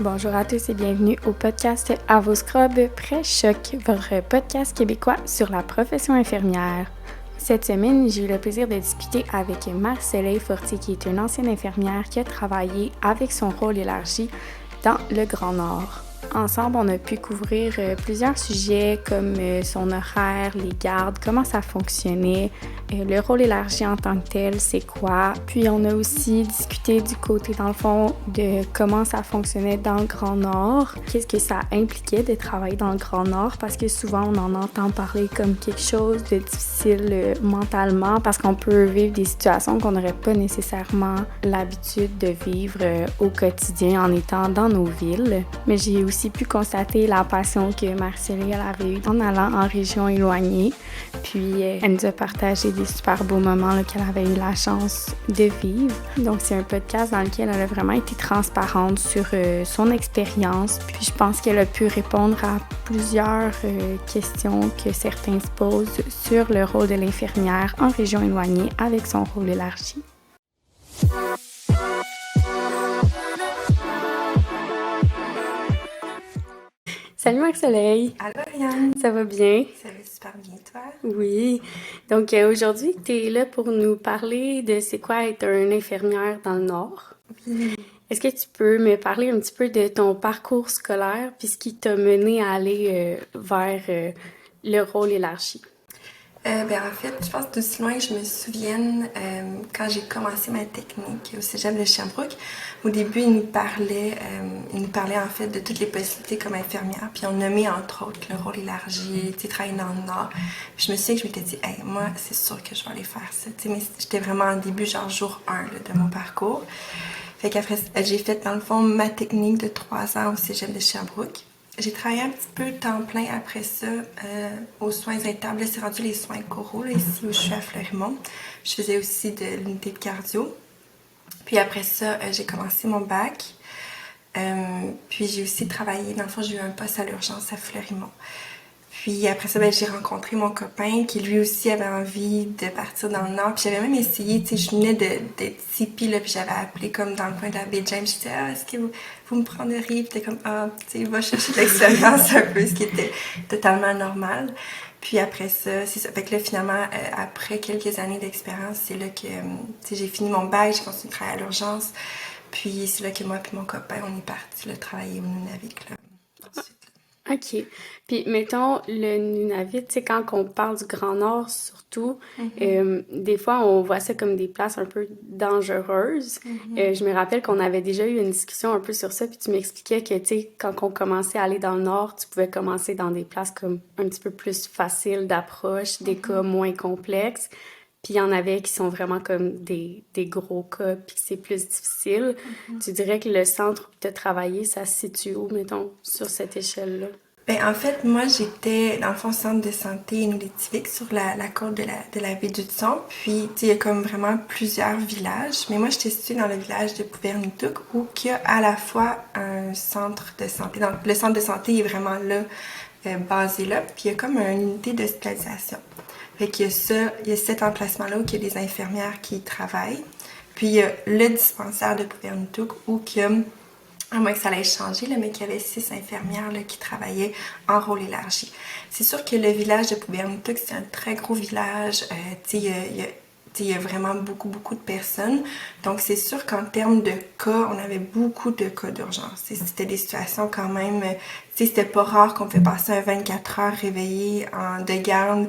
Bonjour à tous et bienvenue au podcast À vos scrubs pré-choc, votre podcast québécois sur la profession infirmière. Cette semaine, j'ai eu le plaisir de discuter avec Marc-Soleil Fortier, qui est une ancienne infirmière qui a travaillé avec son rôle élargi dans le Grand Nord. Ensemble, on a pu couvrir plusieurs sujets comme son horaire, les gardes, comment ça fonctionnait, le rôle élargi en tant que tel, c'est quoi. Puis on a aussi discuté du côté, dans le fond, de comment ça fonctionnait dans le Grand Nord, qu'est-ce que ça impliquait de travailler dans le Grand Nord, parce que souvent on en entend parler comme quelque chose de difficile mentalement, parce qu'on peut vivre des situations qu'on n'aurait pas nécessairement l'habitude de vivre au quotidien en étant dans nos villes. Mais j'ai aussi pu constater la passion que Marc-Soleil avait eue en allant en région éloignée. Puis elle nous a partagé des super beaux moments qu'elle avait eu la chance de vivre. Donc c'est un podcast dans lequel elle a vraiment été transparente sur son expérience. Puis je pense qu'elle a pu répondre à plusieurs questions que certains se posent sur le rôle de l'infirmière en région éloignée avec son rôle élargi. Salut Marc-Soleil! Allô Ariane! Ça va bien? Ça va super bien, toi? Oui. Donc aujourd'hui, tu es là pour nous parler de c'est quoi être une infirmière dans le Nord. Oui. Est-ce que tu peux me parler un petit peu de ton parcours scolaire puis ce qui t'a mené à aller vers le rôle élargi? En fait, je pense d'aussi loin que je me souvienne, quand j'ai commencé ma technique au cégep de Sherbrooke, au début, ils nous parlaient en fait de toutes les possibilités comme infirmière, puis on nommait entre autres le rôle élargi, tu sais, travailler dans le Nord. Puis je me souviens que je m'étais dit, hey, moi, c'est sûr que je vais aller faire ça. Tu sais, mais j'étais vraiment en début, genre jour 1 là, de mon parcours. Fait qu'après, j'ai fait dans le fond ma technique de 3 ans au cégep de Sherbrooke. J'ai travaillé un petit peu temps plein après ça aux soins internes. Là, c'est rendu les soins coraux, là, ici où je suis à Fleurimont. Je faisais aussi de l'unité de cardio. Puis après ça, j'ai commencé mon bac. Puis j'ai aussi travaillé, dans le fond, j'ai eu un poste à l'urgence à Fleurimont. Puis après ça, j'ai rencontré mon copain qui lui aussi avait envie de partir dans le Nord. Puis j'avais même essayé, tu sais, je venais d'être Tipeee, là, puis j'avais appelé comme dans le coin de la baie James. Je disais, est-ce que vous me prendriez? Puis t'es comme, tu sais, va chercher de l'expérience un peu, ce qui était totalement normal. Puis après ça, c'est ça. Fait que là, finalement, après quelques années d'expérience, c'est là que, tu sais, j'ai fini mon bac, j'ai continué de travailler à l'urgence. Puis c'est là que moi et mon copain, on est partis là, travailler au Nunavik, là, ensuite. OK. Puis, mettons, le Nunavut, tu sais, quand on parle du Grand Nord, surtout, des fois, on voit ça comme des places un peu dangereuses. Je me rappelle qu'on avait déjà eu une discussion un peu sur ça, puis tu m'expliquais que, tu sais, quand on commençait à aller dans le Nord, tu pouvais commencer dans des places comme un petit peu plus faciles d'approche, des cas moins complexes. Puis il y en avait qui sont vraiment comme des gros cas, puis c'est plus difficile. Tu dirais que le centre où tu as travaillé, ça se situe où, mettons, sur cette échelle-là? En fait, moi, j'étais dans le fond centre de santé Inuit-Étivique sur la côte de la baie du Thon. Puis, tu sais, il y a comme vraiment plusieurs villages. Mais moi, j'étais située dans le village de Pouvernitouk où il y a à la fois un centre de santé. Donc, le centre de santé est vraiment là, basé là. Puis, il y a comme une unité d'hospitalisation. Fait qu'il y a ça, il y a cet emplacement-là où il y a des infirmières qui travaillent. Puis, il y a le dispensaire de Pouvernitouk où il y a, à moins que ça allait changer, là, mais qu'il y avait 6 infirmières là, qui travaillaient en rôle élargi. C'est sûr que le village de Pouvernitouk, c'est un très gros village. Il y a vraiment beaucoup, beaucoup de personnes. Donc, c'est sûr qu'en termes de cas, on avait beaucoup de cas d'urgence. C'était des situations quand même... C'était pas rare qu'on fait passer un 24 heures réveillé de garde,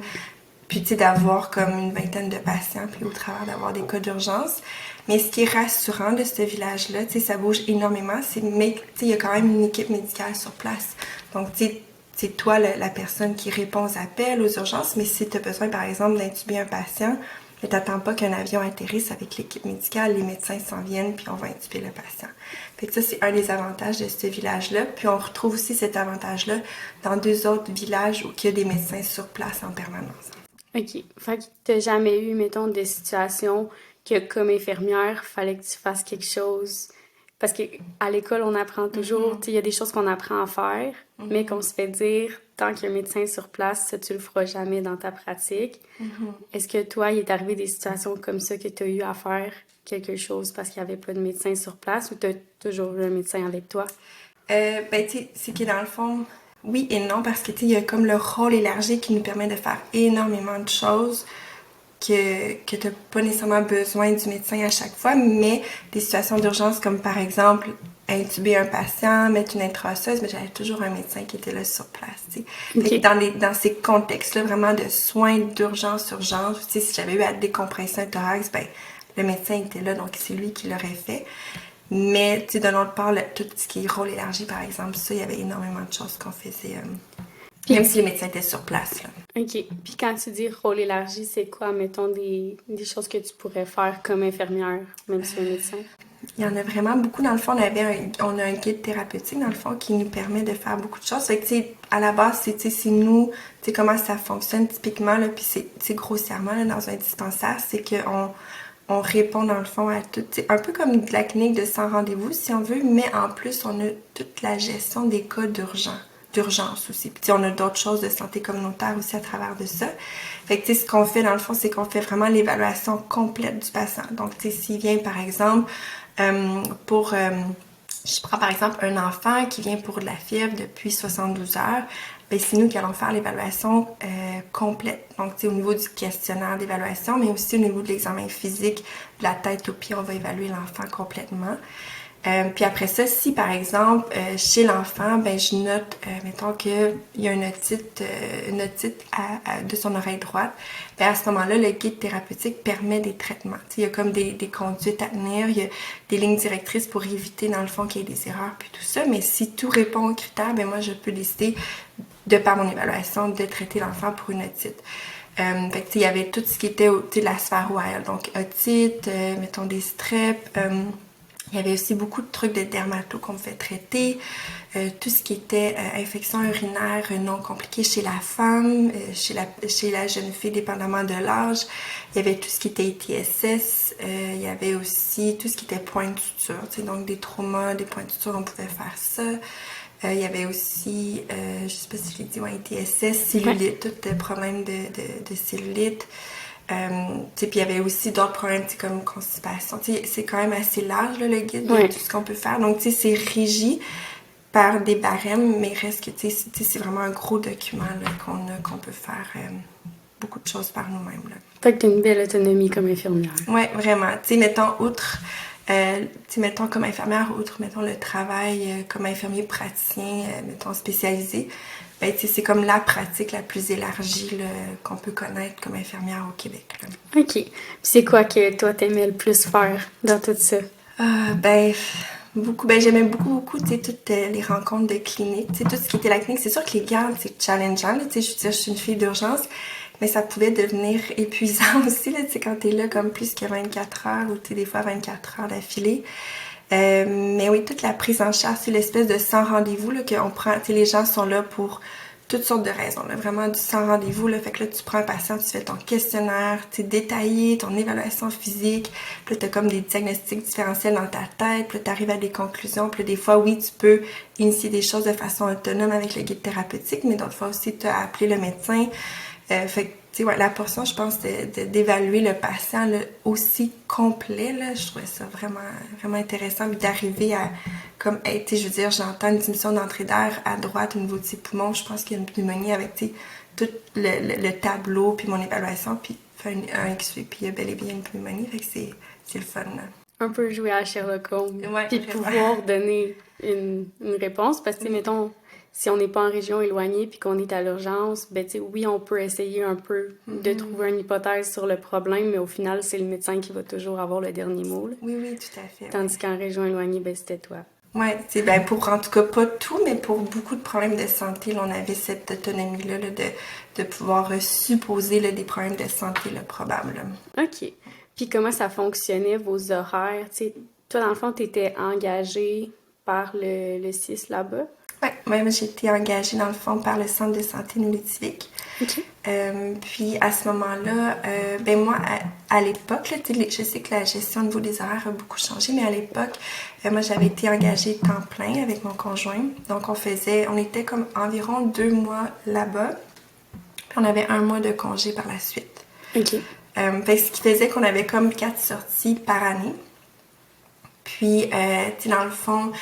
puis tu sais, d'avoir comme une vingtaine de patients, puis au travers d'avoir des cas d'urgence. Mais ce qui est rassurant de ce village-là, tu sais, ça bouge énormément, mais tu sais, il y a quand même une équipe médicale sur place. Donc, tu sais, c'est toi la personne qui répond aux appels, aux urgences, mais si tu as besoin, par exemple, d'intuber un patient, tu n'attends pas qu'un avion atterrisse avec l'équipe médicale, les médecins s'en viennent, puis on va intuber le patient. Fait que ça, c'est un des avantages de ce village-là. Puis on retrouve aussi cet avantage-là dans 2 autres villages où il y a des médecins sur place en permanence. OK. Fait que t'as jamais eu, mettons, des situations que, comme infirmière, fallait que tu fasses quelque chose. Parce que à l'école, on apprend toujours, tu sais, il y a des choses qu'on apprend à faire, mais qu'on se fait dire, tant qu'il y a un médecin sur place, ça, tu le feras jamais dans ta pratique. Est-ce que toi, il est arrivé des situations comme ça que tu as eu à faire quelque chose parce qu'il n'y avait pas de médecin sur place ou tu as toujours eu un médecin avec toi? Ben, tu sais, c'est que dans le fond, oui et non, parce que, tu sais, il y a comme le rôle élargi qui nous permet de faire énormément de choses que tu n'as pas nécessairement besoin du médecin à chaque fois, mais des situations d'urgence comme par exemple intuber un patient, mettre une intraosseuse, mais j'avais toujours un médecin qui était là sur place. T'sais. Fait que dans ces contextes-là, vraiment de soins d'urgence, urgence, si j'avais eu à décompresser un thorax, ben le médecin était là, donc c'est lui qui l'aurait fait. Mais tu sais, de l'autre part, tout ce qui est rôle élargi, par exemple, ça, il y avait énormément de choses qu'on faisait. Même si les médecins étaient sur place. Là. OK. Puis quand tu dis rôle élargi, c'est quoi, mettons, des choses que tu pourrais faire comme infirmière, même si tu es médecin? Il y en a vraiment beaucoup. Dans le fond, on a un guide thérapeutique, dans le fond, qui nous permet de faire beaucoup de choses. Fait que, tu sais, à la base, c'est nous, tu sais, comment ça fonctionne typiquement, là, puis c'est grossièrement, là, dans un dispensaire, c'est qu'on répond, dans le fond, à tout. C'est un peu comme de la clinique de sans rendez-vous, si on veut, mais en plus, on a toute la gestion des cas d'urgence aussi. Puis on a d'autres choses de santé communautaire aussi à travers de ça. Fait que tu sais, ce qu'on fait dans le fond, c'est qu'on fait vraiment l'évaluation complète du patient. Donc tu sais, s'il vient par exemple je prends par exemple un enfant qui vient pour de la fièvre depuis 72 heures, ben c'est nous qui allons faire l'évaluation complète. Donc tu sais, au niveau du questionnaire d'évaluation, mais aussi au niveau de l'examen physique, de la tête aux pieds, on va évaluer l'enfant complètement. Puis après ça, si par exemple, chez l'enfant, ben je note, mettons qu'il y a une otite de son oreille droite, ben à ce moment-là, le guide thérapeutique permet des traitements. T'sais, il y a comme des conduites à tenir, il y a des lignes directrices pour éviter, dans le fond, qu'il y ait des erreurs, puis tout ça. Mais si tout répond aux critères, ben moi, je peux décider, de par mon évaluation, de traiter l'enfant pour une otite. Fait que il y avait tout ce qui était de la sphère ORL, donc otite, mettons des streps, il y avait aussi beaucoup de trucs de dermato qu'on pouvait traiter, tout ce qui était infection urinaire non compliquée chez la femme, chez la jeune fille, dépendamment de l'âge. Il y avait tout ce qui était ITSS, il y avait aussi tout ce qui était points de suture, donc des traumas, des points de suture, on pouvait faire ça. Il y avait aussi, je sais pas si je l'ai dit, ITSS, cellulite, tout le problème de cellulite. Puis il y avait aussi d'autres problèmes comme constipation. C'est quand même assez large là, le guide de tout ce qu'on peut faire. Donc c'est régi par des barèmes, mais reste que c'est vraiment un gros document là, qu'on peut faire beaucoup de choses par nous-mêmes. Là. Fait que t'as une belle autonomie comme infirmière. Oui, vraiment. Mettons, mettons comme infirmière, outre, mettons, le travail comme infirmier praticien, mettons, spécialisé, ben, c'est comme la pratique la plus élargie là, qu'on peut connaître comme infirmière au Québec. Là. OK. Puis c'est quoi que toi, t'aimais le plus faire dans tout ça? Beaucoup. Ben, j'aimais beaucoup, toutes les rencontres de clinique. Tout ce qui était la clinique, c'est sûr que les gardes, c'est challengeant. Là, je veux dire, je suis une fille d'urgence, mais ça pouvait devenir épuisant aussi, là, quand t'es là comme plus que 24 heures ou des fois 24 heures d'affilée. Mais oui, toute la prise en charge, c'est l'espèce de sans rendez-vous là, qu'on prend. Les gens sont là pour toutes sortes de raisons, là, vraiment du sans rendez-vous. Là, fait que là, tu prends un patient, tu fais ton questionnaire, détaillé, ton évaluation physique, puis là, t'as comme des diagnostics différentiels dans ta tête, puis là, t'arrives à des conclusions, puis là, des fois, oui, tu peux initier des choses de façon autonome avec le guide thérapeutique, mais d'autres fois aussi, tu as appelé le médecin. Fait que, tu sais, ouais, la portion, je pense, d'évaluer le patient là, aussi complet, là, je trouvais ça vraiment, vraiment intéressant, puis d'arriver à, comme, hey, tu sais, je veux dire, j'entends une diminution d'entrée d'air à droite au niveau de ses poumons, je pense qu'il y a une pneumonie avec, tu sais, tout le tableau, puis mon évaluation, puis faire un X-ray, puis il y a bel et bien une pneumonie, fait que c'est le fun, là. Un peu jouer à Sherlock Holmes, ouais, puis pouvoir donner une réponse, parce que, mettons, si on n'est pas en région éloignée puis qu'on est à l'urgence, ben tu sais, oui, on peut essayer un peu de trouver une hypothèse sur le problème, mais au final, c'est le médecin qui va toujours avoir le dernier mot. Là. Oui, tout à fait. Tandis qu'en région éloignée, ben c'était toi. Oui, ben pour en tout cas pas tout, mais pour beaucoup de problèmes de santé, là, on avait cette autonomie-là là, de pouvoir supposer là, des problèmes de santé là, probables. OK. Puis comment ça fonctionnait, vos horaires? T'sais, toi, dans le fond, tu étais engagée par le CIS là-bas? Oui, moi j'ai été engagée dans le fond par le Centre de santé Nouveau-Étivique. Okay. Puis à ce moment-là, ben moi à l'époque, là, je sais que la gestion au niveau des horaires a beaucoup changé, mais à l'époque, moi j'avais été engagée temps plein avec mon conjoint. Donc on était comme environ 2 mois là-bas, puis on avait 1 mois de congé par la suite. OK. Fait que ce qui faisait qu'on avait comme 4 sorties par année. Puis, tu sais, dans le fond,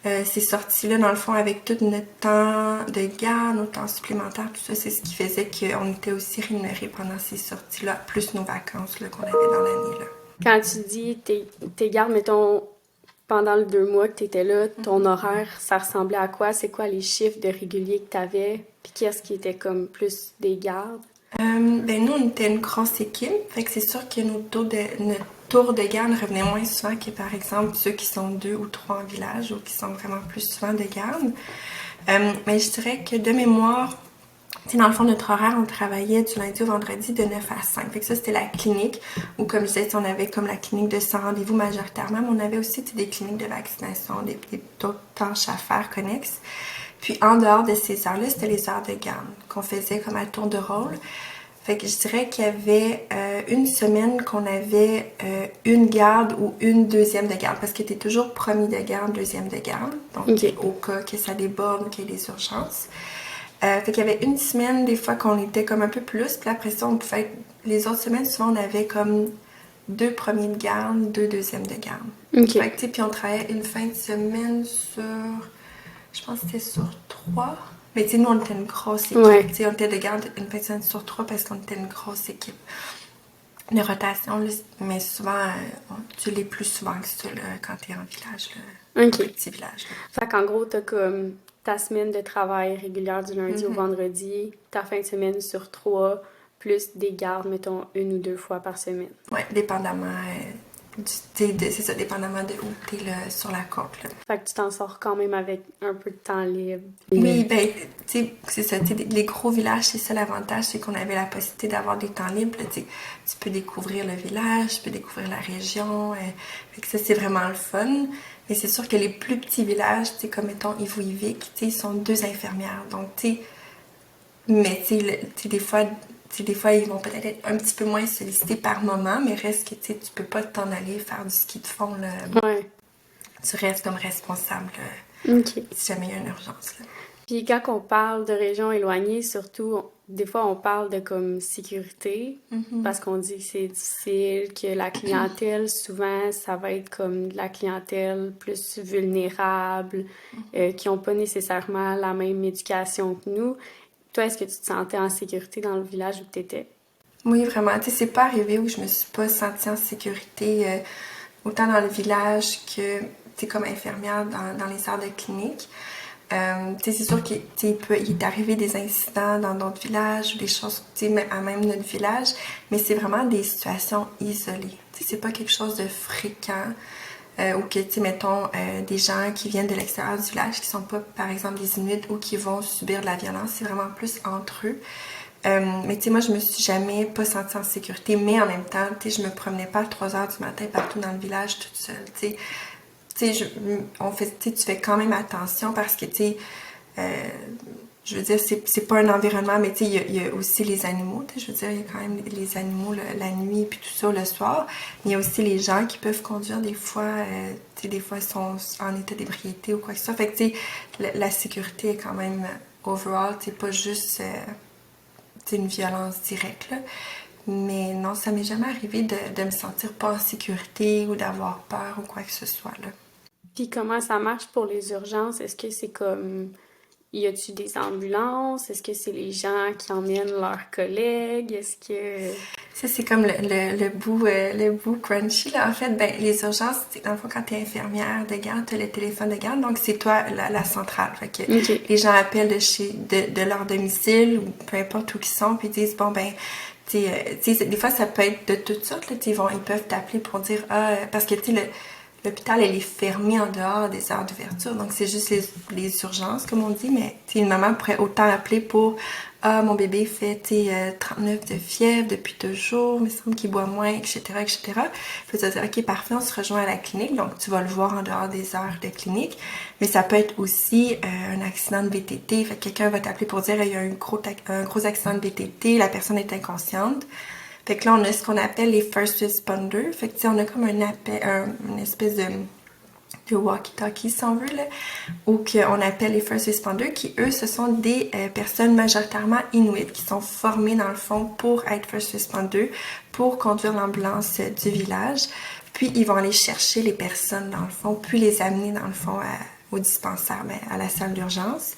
ces sorties-là, dans le fond, avec tout notre temps de garde, notre temps supplémentaire, tout ça, c'est ce qui faisait qu'on était aussi rémunérés pendant ces sorties-là, plus nos vacances là, qu'on avait dans l'année. Là. Quand tu dis tes gardes, mettons, pendant les 2 mois que tu étais là, ton horaire, ça ressemblait à quoi? C'est quoi les chiffres de réguliers que tu avais? Puis qu'est-ce qui était comme plus des gardes? Ben nous, on était une grosse équipe, fait que c'est sûr que notre tour de garde revenait moins souvent que, par exemple, ceux qui sont 2 ou 3 en village ou qui sont vraiment plus souvent de garde. Mais je dirais que de mémoire, dans le fond, notre horaire, on travaillait du lundi au vendredi de 9 à 5. Fait que ça, c'était la clinique, où comme je disais, on avait comme la clinique de 100 rendez-vous majoritairement, mais on avait aussi des cliniques de vaccination, d'autres tâches à faire connexes. Puis en dehors de ces heures-là, c'était les heures de garde qu'on faisait comme à tour de rôle. Fait que je dirais qu'il y avait une semaine qu'on avait une garde ou une deuxième de garde, parce que t'es toujours premier de garde, deuxième de garde, donc au cas que ça déborde ou qu'il y ait des urgences. Fait qu'il y avait une semaine, des fois, qu'on était comme un peu plus, puis après ça, on pouvait être... Les autres semaines, souvent, on avait comme 2 premiers de garde, 2 deuxièmes de garde. Fait que, puis on travaillait une fin de semaine sur... Je pense que c'était sur 3. Mais tu sais, nous, on était une grosse équipe. Tu sais, on était de garde une fin de semaine sur 3 parce qu'on était une grosse équipe. De rotation, là, mais souvent, tu l'es plus souvent que ça, là, quand t'es en village, là, un petit village. Là. Fait qu'en gros, t'as comme ta semaine de travail régulière du lundi au vendredi, ta fin de semaine sur 3, plus des gardes, mettons, 1 ou 2 fois par semaine. Ouais, dépendamment c'est ça, dépendamment de où t'es là, sur la côte. Là. Fait que tu t'en sors quand même avec un peu de temps libre. Oui, ben, tu sais, c'est ça. Les gros villages, c'est ça l'avantage, c'est qu'on avait la possibilité d'avoir des temps libres. Tu peux découvrir le village, tu peux découvrir la région. Fait que ça, c'est vraiment le fun. Mais c'est sûr que les plus petits villages, tu sais, comme mettons Ivaux-Ivic, tu sais, ils sont 2 infirmières. Donc, tu sais, mais tu sais, des fois, ils vont peut-être être un petit peu moins sollicités par moment, mais reste que tu peux pas t'en aller faire du ski de fond. Là. Ouais. Tu restes comme responsable si jamais il y a une urgence. Là. Puis quand on parle de régions éloignées, surtout, des fois on parle de comme sécurité, parce qu'on dit que c'est difficile, que la clientèle, souvent, ça va être comme de la clientèle plus vulnérable, qui n'ont pas nécessairement la même éducation que nous. Toi, est-ce que tu te sentais en sécurité dans le village où tu étais? Oui, vraiment. Tu sais, c'est pas arrivé où je me suis pas sentie en sécurité, autant dans le village que, tu sais, comme infirmière dans les heures de clinique. Tu sais, c'est sûr qu'il est arrivé des incidents dans d'autres villages ou des choses, tu sais, à même notre village, mais c'est vraiment des situations isolées. Tu sais, c'est pas quelque chose de fréquent. Ou que, tu sais, mettons, des gens qui viennent de l'extérieur du village, qui sont pas, par exemple, des Inuits ou qui vont subir de la violence, c'est vraiment plus entre eux. Mais tu sais, moi, je me suis jamais pas sentie en sécurité, mais en même temps, tu sais, je me promenais pas à 3 heures du matin partout dans le village toute seule, tu sais. Tu sais, tu fais quand même attention parce que, tu sais, je veux dire, c'est pas un environnement, mais tu sais, il y a aussi les animaux, tu sais, je veux dire, il y a quand même les animaux la nuit puis tout ça le soir. Il y a aussi les gens qui peuvent conduire des fois, tu sais, des fois ils sont en état d'ébriété ou quoi que ce soit. Fait que, tu sais, la sécurité est quand même overall, tu sais, pas juste, tu sais, une violence directe, là. Mais non, ça m'est jamais arrivé de me sentir pas en sécurité ou d'avoir peur ou quoi que ce soit, là. Puis comment ça marche pour les urgences? Est-ce que c'est comme... Y a-tu des ambulances? Est-ce que c'est les gens qui emmènent leurs collègues? Est-ce que... Ça, c'est comme le bout crunchy, là. En fait, ben, les urgences, dans le fond, quand t'es infirmière de garde, t'as le téléphone de garde, donc c'est toi la centrale. Fait que les gens appellent de leur domicile ou peu importe où ils sont, puis ils disent, bon, ben, tu sais, des fois, ça peut être de toutes sortes, là. Ils peuvent t'appeler pour dire, parce que, tu sais, l'hôpital, elle est fermée en dehors des heures d'ouverture, donc c'est juste les urgences, comme on dit, mais une maman pourrait autant appeler pour « Ah, mon bébé fait 39 de fièvre depuis 2 jours, il me semble qu'il boit moins, etc. etc. » Puis tu vas dire « Ok, parfait, on se rejoint à la clinique, donc tu vas le voir en dehors des heures de clinique. » Mais ça peut être aussi un accident de VTT, fait que quelqu'un va t'appeler pour dire « Il y a un gros accident de VTT, la personne est inconsciente. » Fait que là, on a ce qu'on appelle les first responders. Fait que, tu sais, on a comme une espèce de walkie-talkie, si on veut, là, ou qu'on appelle les first responders, qui, eux, ce sont des personnes majoritairement inuites, qui sont formées, dans le fond, pour être first responders, pour conduire l'ambulance du village. Puis, ils vont aller chercher les personnes, dans le fond, puis les amener, dans le fond, au dispensaire, ben, à la salle d'urgence.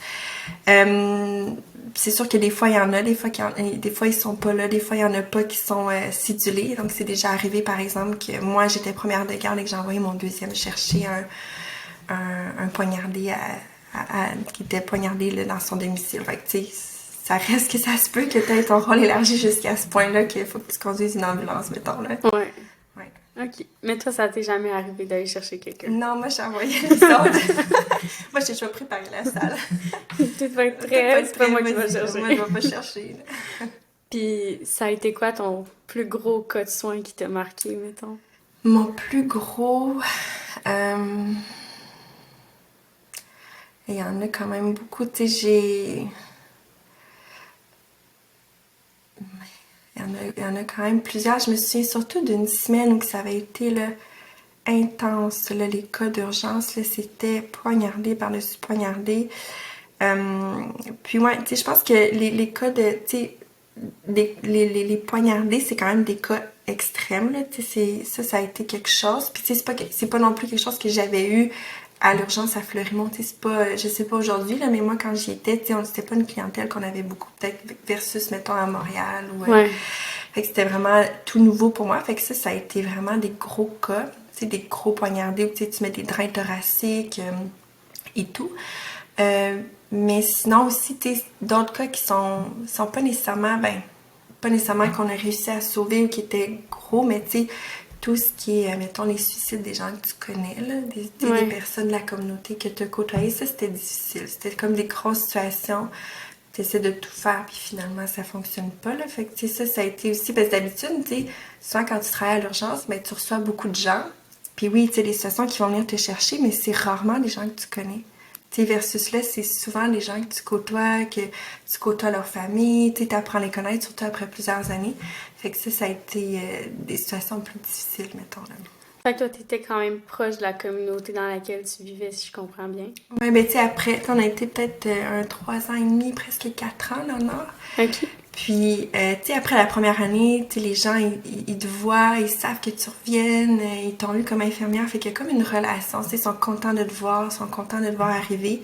C'est sûr que des fois, il y en a, des fois, ils sont pas là, des fois, il y en a pas qui sont sidulés. Donc, c'est déjà arrivé, par exemple, que moi, j'étais première de garde et que j'ai envoyé mon deuxième chercher un poignardé qui était poignardé là, dans son domicile. Fait que, tu sais, ça reste que ça se peut que tu aies ton rôle élargi jusqu'à ce point-là qu'il faut que tu conduises une ambulance, mettons, là. Ouais. OK. Mais toi, ça t'est jamais arrivé d'aller chercher quelqu'un? Non, moi, j'ai envoyé les autres. Moi, j'ai déjà préparé la salle. Tout va être prêt, c'est pas moi qui vais chercher. Moi, je vais pas chercher. Puis, ça a été quoi ton plus gros cas de soins qui t'a marqué, mettons? Mon plus gros... Il y en a quand même beaucoup. Tu sais, Il y en a quand même plusieurs. Je me souviens surtout d'une semaine où ça avait été là, intense. Là, les cas d'urgence, là, c'était poignardé par-dessus poignardé. Puis ouais, tu sais, je pense que les cas de... Tu sais, les poignardés, c'est quand même des cas extrêmes. Là, tu sais, ça a été quelque chose. Puis tu sais, c'est pas non plus quelque chose que j'avais eu à l'urgence à Fleurimont. Tu sais, c'est pas... Je sais pas aujourd'hui, là, mais moi, quand j'y étais, tu sais, c'était pas une clientèle qu'on avait beaucoup, peut-être, versus, mettons, à Montréal. Ou, Ouais. Fait que c'était vraiment tout nouveau pour moi. Fait que ça a été vraiment des gros cas. Tu sais, des gros poignardés où tu mets des drains thoraciques et tout. Mais sinon aussi, tu sais, d'autres cas qui sont pas nécessairement, pas nécessairement qu'on a réussi à sauver ou qui étaient gros, mais tu sais, tout ce qui est, mettons, les suicides des gens que tu connais, là, des personnes de la communauté que tu as côtoyées, ça, c'était difficile. C'était comme des grosses situations. Tu essaies de tout faire, puis finalement, ça fonctionne pas, là. Fait que, tu sais, ça a été aussi... Parce que d'habitude, tu sais, souvent, quand tu travailles à l'urgence, ben, tu reçois beaucoup de gens. Puis oui, tu sais, des situations qui vont venir te chercher, mais c'est rarement des gens que tu connais. Tu sais, versus là, c'est souvent des gens que tu côtoies leur famille, tu apprends à les connaître, surtout après plusieurs années. Fait que ça a été des situations plus difficiles, mettons, là. Fait que toi, t'étais quand même proche de la communauté dans laquelle tu vivais, si je comprends bien. Ouais, ben tu sais, après, on a été peut-être 3 ans et demi, presque 4 ans dans le Nord. OK. Puis, tu sais, après la première année, tu sais, les gens, ils te voient, ils savent que tu reviennes, ils t'ont eu comme infirmière, fait qu'il y a comme une relation, tu sais, ils sont contents de te voir, ils sont contents de te voir arriver.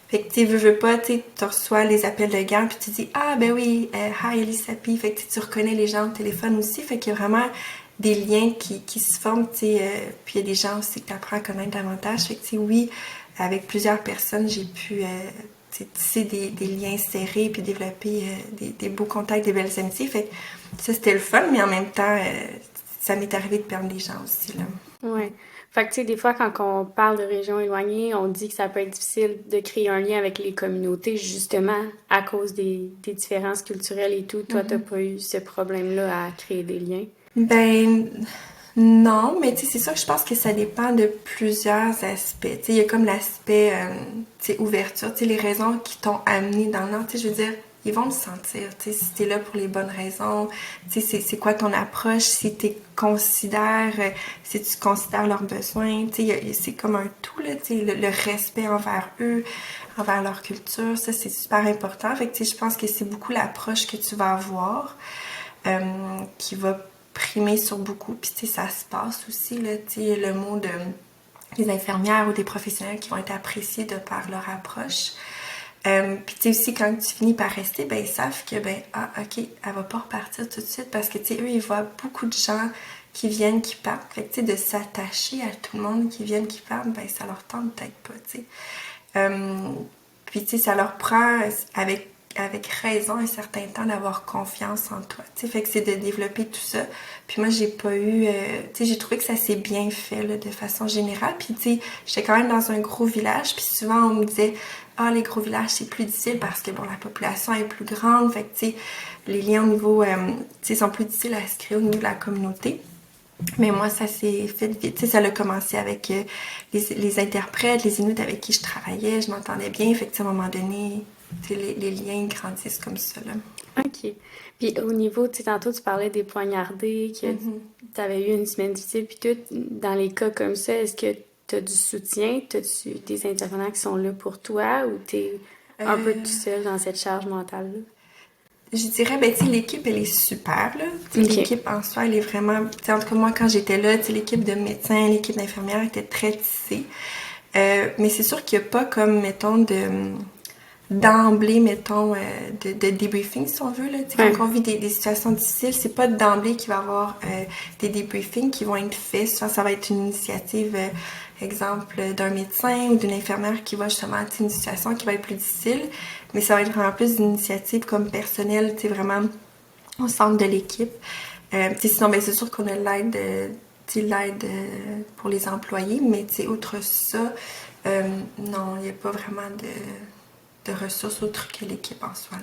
Fait que, tu sais, veux pas, tu sais, tu reçois les appels de garde, puis tu dis, ah, ben oui, hi, Elisapi, fait que tu reconnais les gens au téléphone aussi, fait qu'il y a vraiment des liens qui se forment, tu sais, puis il y a des gens aussi que tu apprends à connaître davantage, fait que, tu sais, oui, avec plusieurs personnes, j'ai pu... tisser des liens serrés puis développer des beaux contacts, des belles amitiés. Fait que ça, c'était le fun, mais en même temps, ça m'est arrivé de perdre des gens aussi, là. Ouais. Fait que, tu sais, des fois, quand on parle de régions éloignées, on dit que ça peut être difficile de créer un lien avec les communautés, justement, à cause des différences culturelles et tout. Toi, t'as pas eu ce problème-là à créer des liens? Ben... Non, mais tu sais, c'est sûr que je pense que ça dépend de plusieurs aspects. Tu sais, il y a comme l'aspect, tu sais, ouverture, tu sais, les raisons qui t'ont amené dans le Nord, tu sais, je veux dire, ils vont le sentir, tu sais, si t'es là pour les bonnes raisons, tu sais, c'est quoi ton approche, si tu considères leurs besoins, tu sais, c'est comme un tout, là, tu sais, le respect envers eux, envers leur culture, ça, c'est super important. Fait que, tu sais, je pense que c'est beaucoup l'approche que tu vas avoir, qui va primer sur beaucoup, puis tu sais, ça se passe aussi, là, tu sais, le mot des infirmières ou des professionnels qui vont être appréciés de par leur approche. Puis tu sais aussi, quand tu finis par rester, ben ils savent que, ben, ah, ok, elle va pas repartir tout de suite, parce que, tu sais, eux, ils voient beaucoup de gens qui viennent, qui partent. Fait que, tu sais, de s'attacher à tout le monde qui viennent, qui partent, ben ça leur tente peut-être pas, tu sais. Puis, tu sais, ça leur prend, avec raison un certain temps d'avoir confiance en toi. Tu sais, fait que c'est de développer tout ça. Puis moi, j'ai pas eu... tu sais, j'ai trouvé que ça s'est bien fait, là, de façon générale. Puis, tu sais, j'étais quand même dans un gros village. Puis souvent, on me disait, ah, les gros villages, c'est plus difficile parce que, bon, la population est plus grande. Fait que, tu sais, les liens au niveau... tu sais, sont plus difficiles à se créer au niveau de la communauté. Mais moi, ça s'est fait vite. Tu sais, ça a commencé avec les interprètes, les Inuits avec qui je travaillais. Je m'entendais bien. Fait que, à un moment donné... Les liens grandissent comme ça, là. OK. Puis au niveau, tu sais, tantôt, tu parlais des poignardés, que tu avais eu une semaine difficile, puis tout. Dans les cas comme ça, est-ce que tu as du soutien? As-tu des intervenants qui sont là pour toi ou tu es un peu tout seul dans cette charge mentale-là? Je dirais, ben, tu sais, l'équipe, elle est super, là. Okay. L'équipe en soi, elle est vraiment... Tu sais, en tout cas, moi, quand j'étais là, tu sais, l'équipe de médecins, l'équipe d'infirmières était très tissée. Mais c'est sûr qu'il n'y a pas comme, mettons, d'emblée, mettons, de débriefing, si on veut. Là. Quand on vit des situations difficiles, c'est pas d'emblée qu'il va y avoir des débriefings qui vont être faits. Soit ça va être une initiative, exemple, d'un médecin ou d'une infirmière qui va justement être une situation qui va être plus difficile. Mais ça va être vraiment plus d'une initiative comme personnelle, vraiment au centre de l'équipe. Sinon, ben, c'est sûr qu'on a l'aide pour les employés, mais outre ça, non, il n'y a pas vraiment de ressources autres que l'équipe en soi.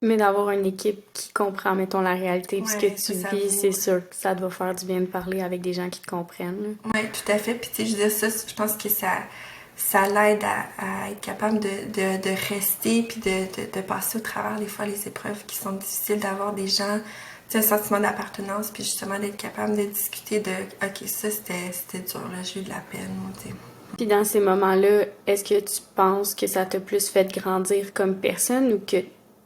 Mais d'avoir une équipe qui comprend, mettons, la réalité de ce que tu vis, c'est sûr que ça doit faire du bien de parler avec des gens qui te comprennent. Oui, tout à fait. Puis, je veux dire, ça, je pense que ça l'aide à être capable de rester puis de passer au travers, des fois, les épreuves qui sont difficiles, d'avoir des gens, un sentiment d'appartenance, puis justement d'être capable de discuter de « OK, ça, c'était dur, là, j'ai eu de la peine. » Puis dans ces moments-là, est-ce que tu penses que ça t'a plus fait grandir comme personne ou que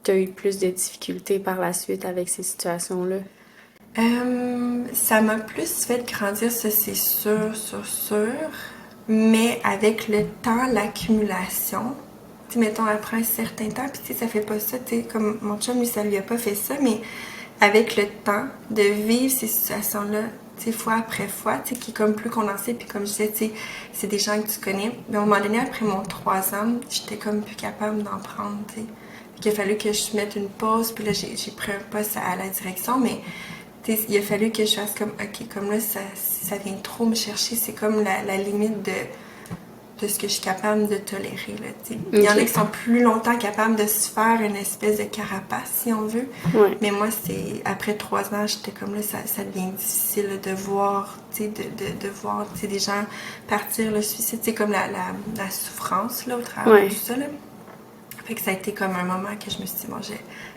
tu as eu plus de difficultés par la suite avec ces situations-là? Ça m'a plus fait grandir, ça c'est sûr. Mais avec le temps, l'accumulation, mettons après un certain temps, puis ça fait pas ça, comme mon chum, lui, ça lui a pas fait ça, mais avec le temps, de vivre ces situations-là, fois après fois, qui est comme plus condensé, puis comme je disais, c'est des gens que tu connais. Mais à un moment donné, après mon 3 ans, j'étais comme plus capable d'en prendre, Puis il a fallu que je mette une pause, puis là, j'ai pris un poste à la direction, mais il a fallu que je fasse comme, OK, comme là, ça vient trop me chercher, c'est comme la limite de ce que je suis capable de tolérer. Là, il y en a qui sont plus longtemps capables de se faire une espèce de carapace, si on veut. Ouais. Mais moi, après 3 ans, j'étais comme là, ça devient difficile là, de voir, de voir des gens partir, le suicide, comme la souffrance là, au travers de tout ça. Là. Fait que ça a été comme un moment que je me suis dit, bon,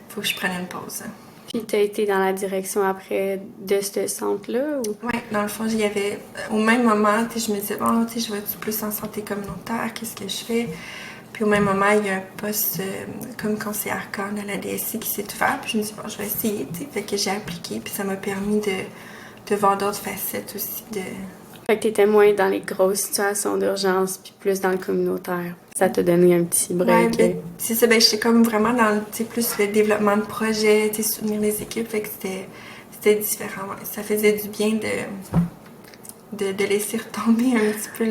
faut que je prenne une pause. Hein. Puis t'as été dans la direction après de ce centre-là? Ou... Oui, dans le fond, au même moment, je me disais, bon, je vais être plus en santé communautaire, qu'est-ce que je fais? Puis au même moment, il y a un poste comme conseillère CAN à la DSI qui s'est ouvert, puis je me suis dit, bon, je vais essayer, Fait que j'ai appliqué, puis ça m'a permis de voir d'autres facettes aussi de... Fait que t'étais moins dans les grosses situations d'urgence, puis plus dans le communautaire. Ça t'a donné un petit break. Ouais, c'est ça, j'étais comme vraiment dans plus le développement de projets, soutenir les équipes, fait que c'était différent. Ouais. Ça faisait du bien de laisser retomber un petit peu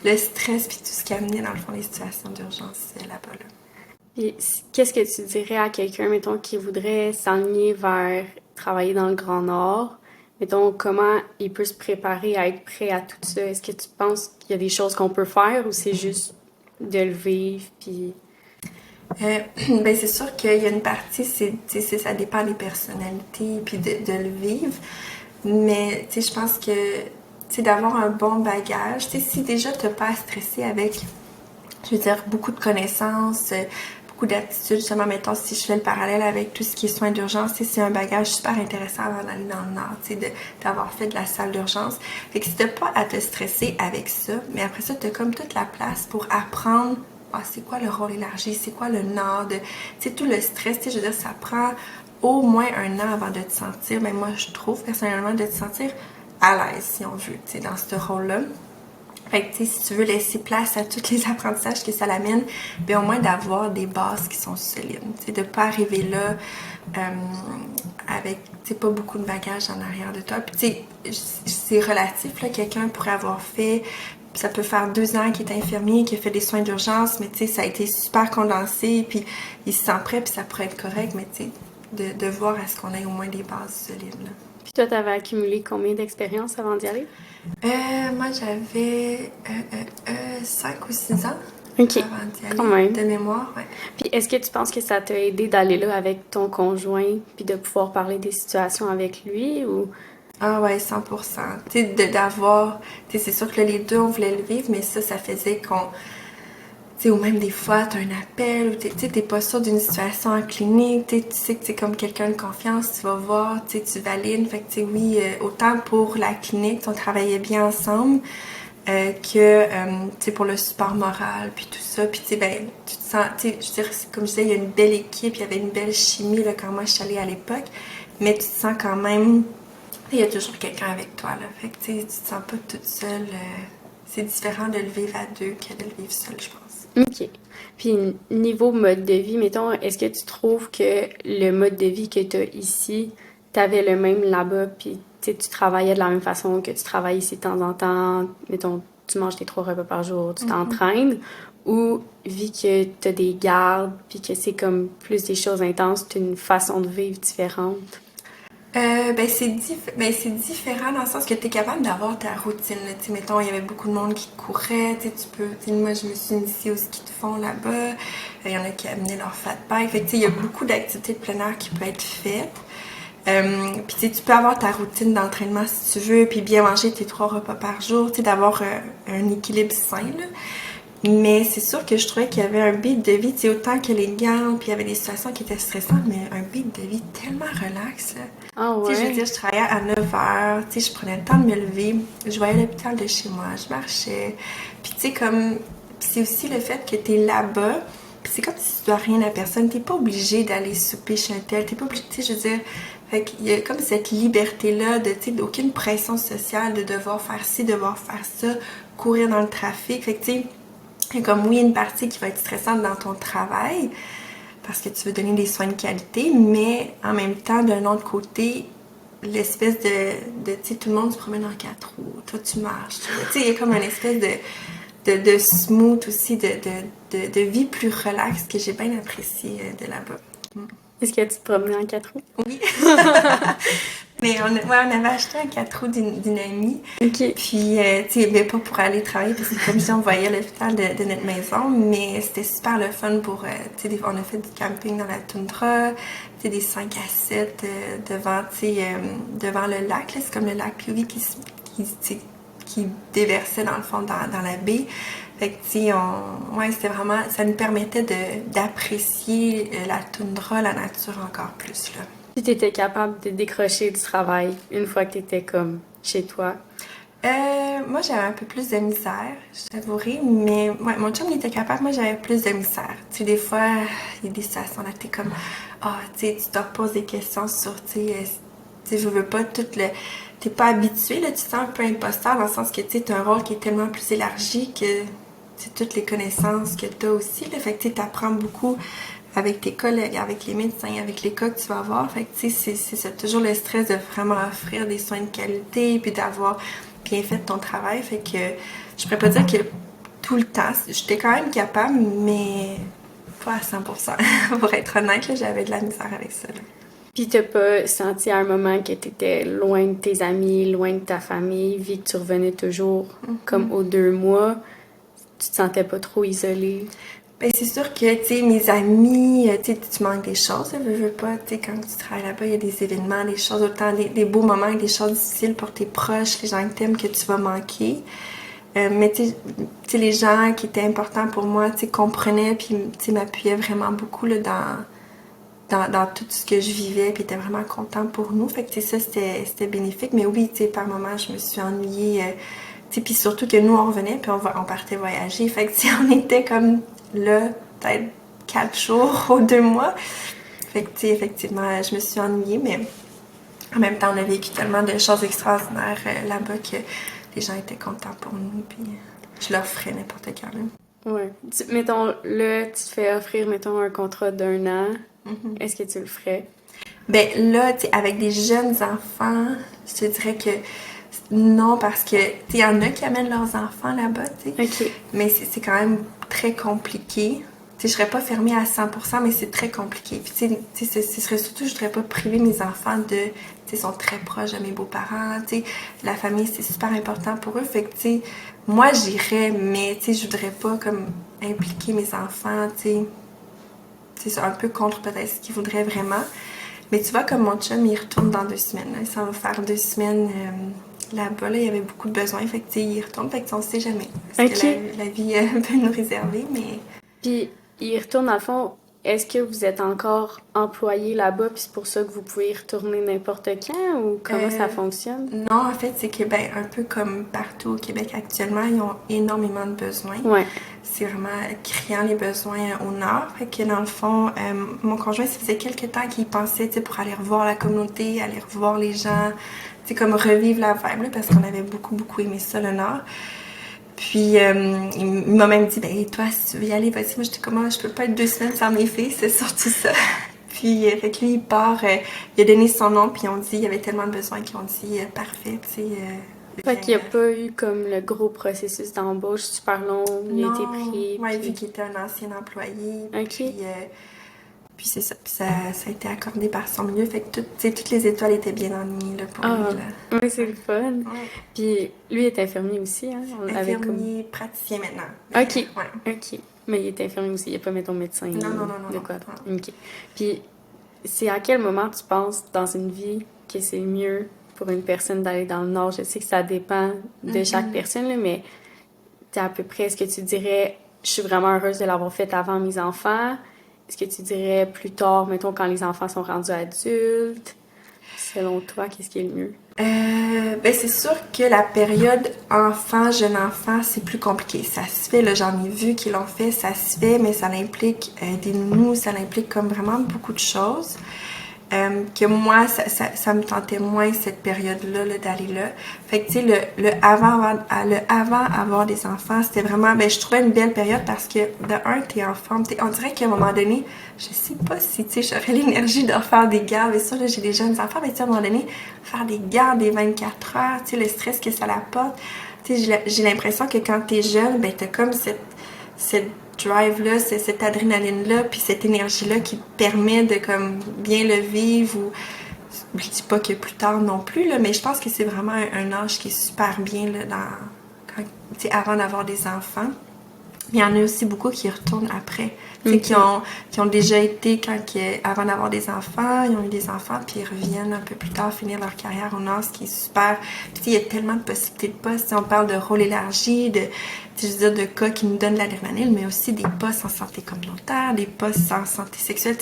le stress puis tout ce qui amenait dans le fond les situations d'urgence là-bas. Là. Puis qu'est-ce que tu dirais à quelqu'un, mettons, qui voudrait s'enligner vers travailler dans le Grand Nord? Mettons, comment il peut se préparer à être prêt à tout ça? Est-ce que tu penses qu'il y a des choses qu'on peut faire ou c'est juste de le vivre, puis... C'est sûr qu'il y a une partie, ça dépend des personnalités, puis de le vivre. Mais, je pense que, d'avoir un bon bagage, si déjà tu n'as pas à stresser avec, je veux dire, beaucoup de connaissances, beaucoup d'aptitudes, justement, mettons, si je fais le parallèle avec tout ce qui est soins d'urgence, c'est un bagage super intéressant avant d'aller dans le Nord, d'avoir fait de la salle d'urgence. Fait que si tu n'as pas à te stresser avec ça, mais après ça, tu as comme toute la place pour apprendre c'est quoi le rôle élargi, c'est quoi le Nord, tout le stress, je veux dire, ça prend au moins 1 an avant de te sentir, mais moi, je trouve personnellement de te sentir à l'aise, si on veut, dans ce rôle-là. Fait que, si tu veux laisser place à tous les apprentissages que ça l'amène, au moins d'avoir des bases qui sont solides. De ne pas arriver là avec pas beaucoup de bagages en arrière de toi. Puis, c'est relatif, là, quelqu'un pourrait avoir fait, ça peut faire 2 ans qu'il est infirmier, qu'il a fait des soins d'urgence, mais ça a été super condensé, puis il se sent prêt, puis ça pourrait être correct, mais de voir à ce qu'on ait au moins des bases solides. Là. Puis toi, t'avais accumulé combien d'expérience avant d'y aller? Moi, j'avais 5 ou 6 ans avant d'y aller, quand même. De mémoire. Ouais. Puis est-ce que tu penses que ça t'a aidé d'aller là avec ton conjoint puis de pouvoir parler des situations avec lui ou... Ah ouais, 100%. D'avoir... c'est sûr que là, les deux, on voulait le vivre, mais ça faisait qu'on... ou même des fois, t'as un appel, ou t'es pas sûr d'une situation en clinique, tu sais que t'es comme quelqu'un de confiance, tu vas voir, tu valides. Fait que, oui, autant pour la clinique, on travaillait bien ensemble, que, pour le support moral, puis tout ça. Puis, tu te sens, je veux dire, comme je disais, il y a une belle équipe, il y avait une belle chimie, là, quand moi, je suis allée à l'époque, mais tu te sens quand même... Il y a toujours quelqu'un avec toi, là. Fait que, tu te sens pas toute seule. c'est différent de le vivre à deux que de le vivre seul, je pense. OK. Puis niveau mode de vie, mettons, est-ce que tu trouves que le mode de vie que tu as ici, t'avais le même là-bas, puis tu sais, tu travaillais de la même façon que tu travailles ici de temps en temps, mettons, tu manges tes 3 repas par jour, tu t'entraînes, ou vu que tu as des gardes, puis que c'est comme plus des choses intenses, tu as une façon de vivre différente? C'est différent dans le sens que tu es capable d'avoir ta routine. Là. Tu sais, mettons, il y avait beaucoup de monde qui courait. Tu sais, moi, je me suis initiée au ski de fond là-bas. Il y en a qui amenaient leur fat bike. Fait que, tu sais, il y a beaucoup d'activités de plein air qui peuvent être faites. Puis tu sais, tu peux avoir ta routine d'entraînement si tu veux, puis bien manger tes 3 repas par jour, tu sais, d'avoir un équilibre sain, là. Mais c'est sûr que je trouvais qu'il y avait un beat de vie, tu sais, autant que les gants, puis il y avait des situations qui étaient stressantes, mais un beat de vie tellement relax, là. Ah Tu sais, je veux ouais? dire, je travaillais à 9 h, tu sais, je prenais le temps de me lever, je voyais l'hôpital de chez moi, je marchais. Puis tu sais, comme, c'est aussi le fait que t'es là-bas, puis c'est comme si tu dois rien à personne, t'es pas obligé d'aller souper chez un tel, t'es pas obligé, tu sais, je veux dire, fait qu'il y a comme cette liberté-là de, tu sais, d'aucune pression sociale de devoir faire ci, devoir faire ça, courir dans le trafic, fait que tu sais, il y a comme, oui, une partie qui va être stressante dans ton travail, parce que tu veux donner des soins de qualité, mais en même temps, d'un autre côté, l'espèce tu sais, tout le monde se promène en 4 roues, toi tu marches, tu sais, il y a comme une espèce de smooth aussi, de vie plus relaxe que j'ai bien apprécié de là-bas. Est-ce que tu te promenais en 4 roues? Oui. Mais on avait acheté un 4 roues d'une amie. OK. Puis, tu sais, ben, pas pour aller travailler, parce que comme si on voyait l'hôpital de notre maison, mais c'était super le fun pour, tu sais, on a fait du camping dans la toundra, tu sais, des 5 à 7 devant, tu sais, devant le lac, là, c'est comme le lac Pioui qui déversait dans le fond dans la baie. Fait que, tu sais, ouais, c'était vraiment, ça nous permettait d'apprécier la toundra, la nature encore plus, là. Puis t'étais capable de décrocher du travail une fois que t'étais comme chez toi? Moi, j'avais un peu plus de misère, je t'avouerai, mais ouais, mon chum, il était capable, moi, j'avais plus de misère. Tu sais, des fois, il y a des situations là, t'es comme, tu sais, tu te reposes des questions sur, tu sais, je veux pas tout le... T'es pas habitué, là, tu te sens un peu imposteur dans le sens que, tu sais, t'as un rôle qui est tellement plus élargi que, tu sais, toutes les connaissances que t'as aussi, là, fait que, tu sais, t'apprends beaucoup avec tes collègues, avec les médecins, avec les cas que tu vas avoir. Fait que, tu sais, c'est toujours le stress de vraiment offrir des soins de qualité, puis d'avoir bien fait ton travail. Fait que je pourrais pas dire que tout le temps, j'étais quand même capable, mais pas à 100%. Pour être honnête, là, j'avais de la misère avec ça, là. Puis t'as pas senti à un moment que t'étais loin de tes amis, loin de ta famille, vu que tu revenais toujours comme aux 2 mois, tu te sentais pas trop isolée? Ben, c'est sûr que, tu sais, mes amis, tu manques des choses, veux pas, tu sais, quand tu travailles là-bas, il y a des événements, des choses, autant des beaux moments que des choses difficiles pour tes proches, les gens que t'aimes, que tu vas manquer. Mais tu sais, les gens qui étaient importants pour moi, tu sais, comprenaient, puis, tu sais, m'appuyaient vraiment beaucoup, là, dans tout ce que je vivais, puis étaient vraiment contents pour nous. Fait que, tu sais, ça, c'était bénéfique. Mais oui, tu sais, par moments, je me suis ennuyée, tu sais, puis surtout que nous, on revenait, puis on partait voyager. Fait que, tu sais, on était comme là, peut-être 4 jours ou 2 mois. Fait que, tu sais, effectivement, je me suis ennuyée, mais en même temps, on a vécu tellement de choses extraordinaires là-bas que les gens étaient contents pour nous, puis je leur ferais n'importe quand, là. Ouais. Mettons, là, tu te fais offrir, mettons, un contrat d'1 an. Est-ce que tu le ferais? Ben là, tu sais, avec des jeunes enfants, je te dirais que non, parce que, tu sais, il y en a qui amènent leurs enfants là-bas, tu sais. OK. Mais c'est quand même très compliqué. Tu sais, je serais pas fermée à 100%, mais c'est très compliqué. Puis, tu sais, ce serait surtout, je voudrais pas priver mes enfants de, tu sais, sont très proches de mes beaux-parents, tu sais. La famille, c'est super important pour eux. Fait que, tu sais, moi, j'irais, mais, tu sais, je voudrais pas, comme, impliquer mes enfants, tu sais. C'est un peu contre peut-être ce qu'ils voudraient vraiment. Mais tu vois, comme mon chum, il retourne dans 2 semaines. Là. Ça va faire 2 semaines là-bas. Là, il y avait beaucoup de besoins. Fait que, tu sais, il retourne. Fait que, on sait jamais. Parce que la vie peut nous réserver, mais... Puis, il retourne, dans le fond, est-ce que vous êtes encore employé là-bas, puis c'est pour ça que vous pouvez y retourner n'importe quand, ou comment ça fonctionne? Non, en fait, c'est que, ben, un peu comme partout au Québec actuellement, ils ont énormément de besoins. Ouais. C'est vraiment criant les besoins au nord. Fait que dans le fond, mon conjoint, ça faisait quelques temps qu'il pensait, tu sais, pour aller revoir la communauté, aller revoir les gens, tu sais, comme revivre la vibe, là, parce qu'on avait beaucoup, beaucoup aimé ça, le nord. Puis il m'a même dit, ben toi, si tu veux y aller, vas-y. Moi, j'étais comme, je peux pas être 2 semaines sans mes filles, c'est surtout ça. Puis fait que lui, il part, il a donné son nom, puis ils ont dit, il y avait tellement de besoins qu'ils ont dit, parfait, tu sais. Fait qu'il n'y a pas eu comme le gros processus d'embauche super long, il a été pris. Ouais, puis... vu qu'il était un ancien employé. OK. Puis c'est ça. Puis ça a été accordé par son milieu. Fait que toutes les étoiles étaient bien alignées là, pour lui. Là. Oui, c'est le fun. Ouais. Puis lui est infirmier aussi, hein? Infirmier, praticien maintenant. OK. Ouais. OK. Mais il est infirmier aussi, il n'y a pas, mettons, médecin. Non. De quoi? OK. Puis c'est à quel moment tu penses dans une vie que c'est mieux pour une personne d'aller dans le Nord? Je sais que ça dépend de chaque personne, là, mais à peu près, est-ce que tu dirais, je suis vraiment heureuse de l'avoir fait avant mes enfants? Est-ce que tu dirais plus tard, mettons, quand les enfants sont rendus adultes? Selon toi, qu'est-ce qui est le mieux? Ben c'est sûr que la période enfant, jeune enfant, c'est plus compliqué. Ça se fait, là, j'en ai vu qui l'ont fait, ça se fait, mais ça implique des nounous, ça implique comme vraiment beaucoup de choses. Que moi, ça me tentait moins cette période-là là, d'aller là. Fait que tu sais, le avant avoir des enfants, c'était vraiment, ben je trouvais une belle période parce que de un, t'es en forme, on dirait qu'à un moment donné, je sais pas si tu sais, j'aurais l'énergie de refaire des gardes, et ça là, j'ai des jeunes enfants, mais tu sais, à un moment donné, faire des gardes des 24 heures, tu sais, le stress que ça apporte, tu sais, j'ai l'impression que quand t'es jeune, ben t'as comme cette drive-là, cette adrénaline-là, puis cette énergie-là qui te permet de comme bien le vivre ou je dis pas que plus tard non plus, là, mais je pense que c'est vraiment un âge qui est super bien là, avant d'avoir des enfants. Mais il y en a aussi beaucoup qui retournent après. Okay. Qui ont déjà été avant d'avoir des enfants, ils ont eu des enfants, puis ils reviennent un peu plus tard finir leur carrière au Nord, ce qui est super. Puis il y a tellement de possibilités de postes. On parle de rôle élargi, de cas qui nous donnent de l'adrénaline, mais aussi des postes en santé communautaire, des postes en santé sexuelle.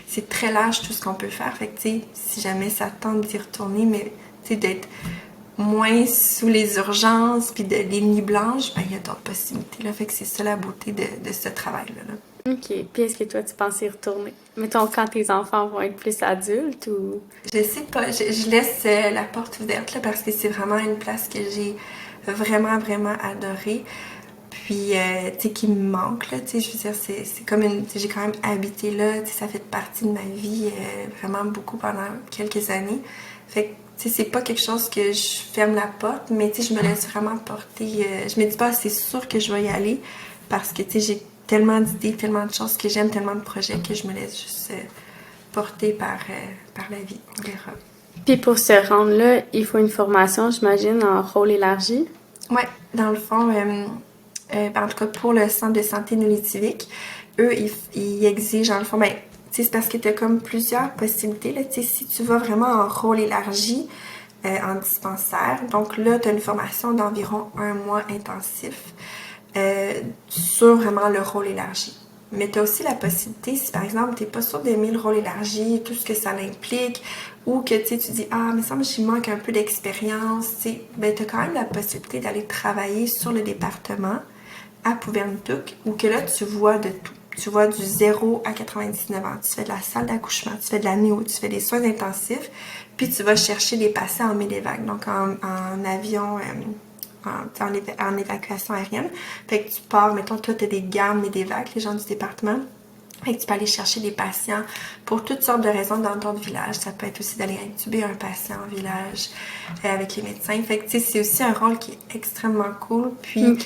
C'est très large tout ce qu'on peut faire. Fait que si jamais ça tente d'y retourner, mais d'être moins sous les urgences puis les nuits blanches, ben il y a d'autres possibilités là. Fait que c'est ça la beauté de ce travail-là. Là. OK. Puis est-ce que toi, tu penses y retourner? Mettons, quand tes enfants vont être plus adultes ou... Je sais pas. Je laisse la porte ouverte là, parce que c'est vraiment une place que j'ai vraiment, vraiment adorée. Puis, tu sais, qui me manque, là, tu sais, je veux dire, c'est comme j'ai quand même habité là, tu sais, ça fait partie de ma vie vraiment beaucoup pendant quelques années. Fait que, tu sais, c'est pas quelque chose que je ferme la porte, mais tu sais, je me laisse vraiment porter. Je me dis pas, c'est sûr que je vais y aller, parce que, tu sais, j'ai tellement d'idées, tellement de choses que j'aime, tellement de projets que je me laisse juste porter par la vie. On verra. Puis pour se rendre là, il faut une formation, j'imagine, en rôle élargi? Ouais, dans le fond... en tout cas, pour le centre de santé Nolitivic, eux, ils exigent, en le fond, ben, c'est parce que tu as comme plusieurs possibilités. Là, si tu vas vraiment en rôle élargi, en dispensaire, donc là, tu as une formation d'environ 1 mois intensif sur vraiment le rôle élargi. Mais tu as aussi la possibilité, si par exemple, tu n'es pas sûr d'aimer le rôle élargi, tout ce que ça implique, ou que tu dis, ah, mais ça me semble manque un peu d'expérience, ben, tu as quand même la possibilité d'aller travailler sur le département à Pouvernitouk, où que là, tu vois de tout. Tu vois du 0 à 99 ans. Tu fais de la salle d'accouchement, tu fais de la néo, tu fais des soins intensifs, puis tu vas chercher des patients en médevac, donc en avion, en évacuation aérienne. Fait que tu pars, mettons, toi, tu as des gardes médevac, les gens du département. Fait que tu peux aller chercher des patients pour toutes sortes de raisons dans ton village. Ça peut être aussi d'aller intuber un patient en village avec les médecins. Fait que, tu sais, c'est aussi un rôle qui est extrêmement cool, puis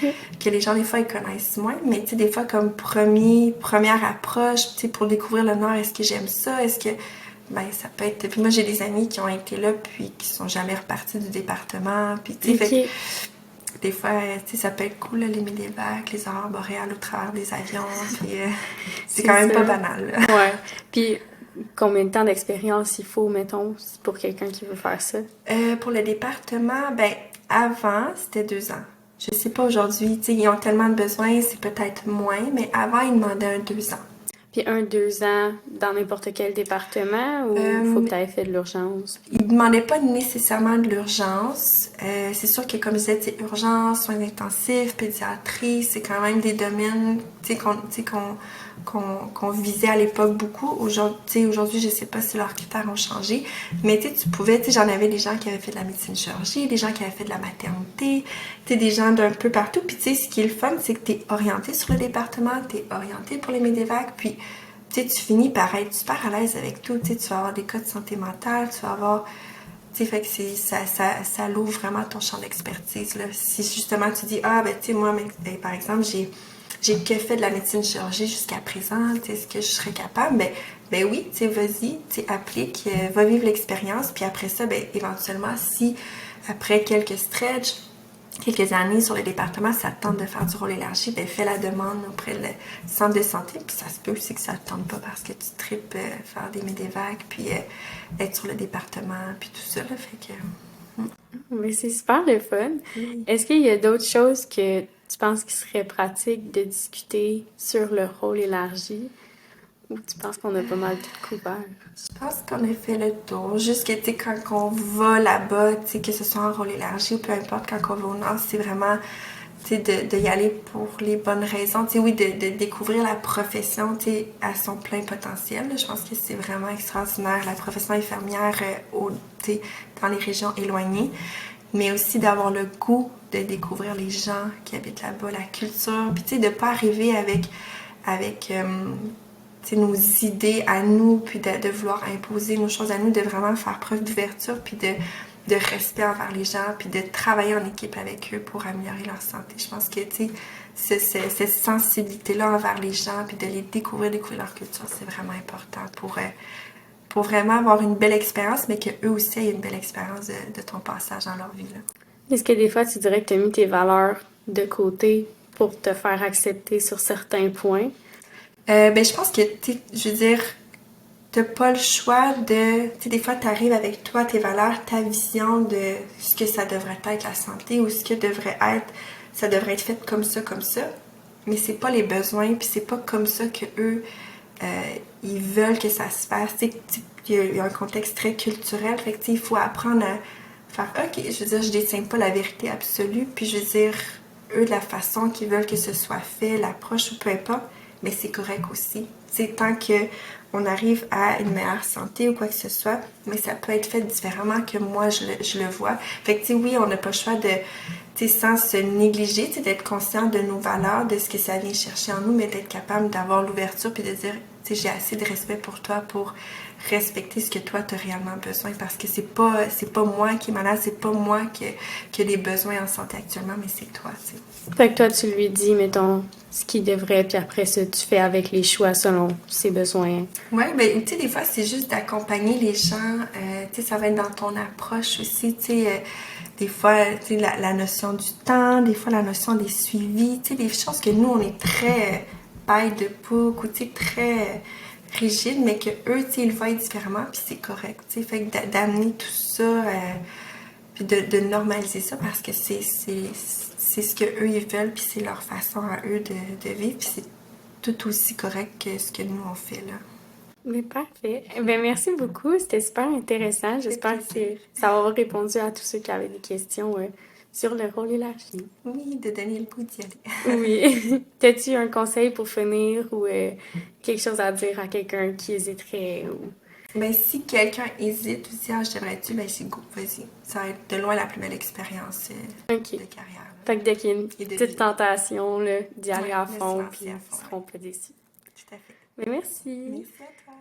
que les gens, des fois, ils connaissent moins. Mais, tu sais, des fois, comme première approche, tu sais, pour découvrir le Nord, est-ce que j'aime ça? Est-ce que... Ben, ça peut être... Puis moi, j'ai des amis qui ont été là, puis qui sont jamais repartis du département. Puis, tu sais, fait que des fois, tu sais, ça peut être cool, là, les médevacs, les aurores boréales au travers des avions, puis c'est quand même pas banal. Là. Ouais. Puis, combien de temps d'expérience il faut, mettons, pour quelqu'un qui veut faire ça? Pour le département, ben, avant, c'était 2 ans. Je sais pas aujourd'hui, tu sais, ils ont tellement de besoins, c'est peut-être moins, mais avant, ils demandaient 2 ans. Puis 2 ans dans n'importe quel département ou il faut que tu aies fait de l'urgence? Ils ne demandaient pas nécessairement de l'urgence. C'est sûr que, comme je disais, urgence, soins intensifs, pédiatrie, c'est quand même des domaines qu'on qu'on visait à l'époque beaucoup. Aujourd'hui, je sais pas si leurs critères ont changé, mais tu pouvais, j'en avais des gens qui avaient fait de la médecine chirurgie, des gens qui avaient fait de la maternité, des gens d'un peu partout. Puis ce qui est le fun, c'est que tu es orienté sur le département, tu es orienté pour les MEDEVAC, puis tu finis par être super à l'aise avec tout. Tu vas avoir des cas de santé mentale, tu vas avoir... fait que ça l'ouvre vraiment ton champ d'expertise. Là. Si justement tu dis, moi, par exemple, j'ai que fait de la médecine chirurgie jusqu'à présent, est-ce que je serais capable? Ben oui, vas-y, applique, va vivre l'expérience, puis après ça, éventuellement, si après quelques stretches, quelques années sur le département, ça te tente de faire du rôle élargi, fais la demande auprès du centre de santé, puis ça se peut aussi que ça te tente pas parce que tu tripes faire des MEDEVAC, puis être sur le département, puis tout ça, là, fait que... Mais c'est super le fun. Oui. Est-ce qu'il y a d'autres choses que tu penses qu'il serait pratique de discuter sur le rôle élargi? Ou tu penses qu'on a pas mal tout couvert? Je pense qu'on a fait le tour. Juste que, quand on va là-bas, que ce soit en rôle élargi ou peu importe, quand on va au Nord, c'est vraiment, de y aller pour les bonnes raisons. Oui, de découvrir la profession, à son plein potentiel. Je pense que c'est vraiment extraordinaire, la profession infirmière dans les régions éloignées. Mais aussi d'avoir le goût de découvrir les gens qui habitent là-bas, la culture. Puis, de ne pas arriver avec nos idées à nous, puis de vouloir imposer nos choses à nous, de vraiment faire preuve d'ouverture, puis de respect envers les gens, puis de travailler en équipe avec eux pour améliorer leur santé. Je pense que, cette sensibilité-là envers les gens, puis de les découvrir leur culture, c'est vraiment important pour vraiment avoir une belle expérience, mais qu'eux aussi aient une belle expérience de ton passage dans leur vie. Là. Est-ce que des fois, tu dirais que tu as mis tes valeurs de côté pour te faire accepter sur certains points? Je pense que, je veux dire, t'as pas le choix de... des fois, t'arrives avec toi, tes valeurs, ta vision de ce que ça devrait être la santé ou ce que ça devrait être fait comme ça, mais c'est pas les besoins, puis c'est pas comme ça que eux ils veulent que ça se fasse. Il y a un contexte très culturel, fait que il faut apprendre à faire, ok, je veux dire, je détiens pas la vérité absolue, puis je veux dire, eux, de la façon qu'ils veulent que ce soit fait, l'approche ou peu importe, mais c'est correct aussi. Tant qu'on arrive à une meilleure santé ou quoi que ce soit, mais ça peut être fait différemment que moi je le vois. Fait que oui, on n'a pas le choix de, sans se négliger, d'être conscient de nos valeurs, de ce que ça vient chercher en nous, mais d'être capable d'avoir l'ouverture puis de dire, j'ai assez de respect pour toi pour respecter ce que toi tu as réellement besoin, parce que c'est pas moi qui est malade, c'est pas moi qui a des besoins en santé actuellement, mais c'est toi, t'sais. Fait que toi, tu lui dis, mettons, ce qu'il devrait, puis après ça, tu fais avec les choix selon ses besoins. Oui, des fois, c'est juste d'accompagner les gens, ça va être dans ton approche aussi, des fois, la notion du temps, des fois, la notion des suivis, des choses que nous, on est très by the book ou très rigide, mais que eux, ils le voient différemment, puis c'est correct, fait que d'amener tout ça, puis de normaliser ça, parce que c'est ce que eux ils veulent, puis c'est leur façon à eux de vivre, puis c'est tout aussi correct que ce que nous on fait là. Mais parfait. Merci beaucoup, c'était super intéressant. J'espère que ça va avoir répondu à tous ceux qui avaient des questions sur le rôle élargi. Oui, de donner le goût d'y aller. Oui. T'as-tu un conseil pour finir ou quelque chose à dire à quelqu'un qui hésiterait ou... Si quelqu'un hésite ou dit « je devrais-tu », c'est go, vas-y. Ça va être de loin la plus belle expérience de carrière. Fait que dès qu'il y a une petite tentation là, d'y aller à fond, puis ils ne seront pas déçus. Tout à fait. Mais merci. Merci à toi.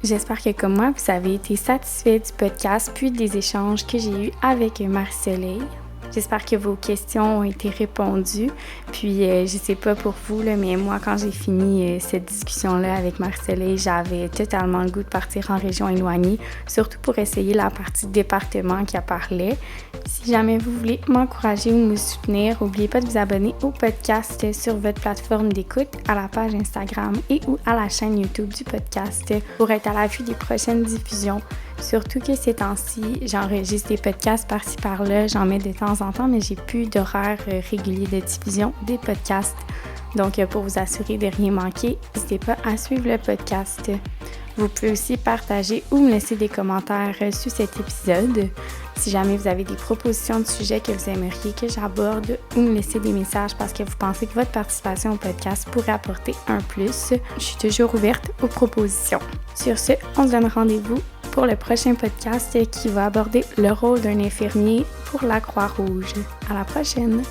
J'espère que comme moi, vous avez été satisfait du podcast puis des échanges que j'ai eus avec Marie-Soleil. J'espère que vos questions ont été répondues. Puis, je sais pas pour vous, là, mais moi, quand j'ai fini cette discussion-là avec Marie-Soleil, j'avais totalement le goût de partir en région éloignée, surtout pour essayer la partie département qui a parlé. Si jamais vous voulez m'encourager ou me soutenir, n'oubliez pas de vous abonner au podcast sur votre plateforme d'écoute, à la page Instagram et ou à la chaîne YouTube du podcast pour être à l'affût des prochaines diffusions. Surtout que ces temps-ci, j'enregistre des podcasts par-ci par-là, j'en mets de temps en temps, mais j'ai plus d'horaire régulier de diffusion des podcasts. Donc, pour vous assurer de rien manquer, n'hésitez pas à suivre le podcast. Vous pouvez aussi partager ou me laisser des commentaires sur cet épisode. Si jamais vous avez des propositions de sujets que vous aimeriez que j'aborde ou me laisser des messages parce que vous pensez que votre participation au podcast pourrait apporter un plus, je suis toujours ouverte aux propositions. Sur ce, on se donne rendez-vous pour le prochain podcast qui va aborder le rôle d'un infirmier pour la Croix-Rouge. À la prochaine!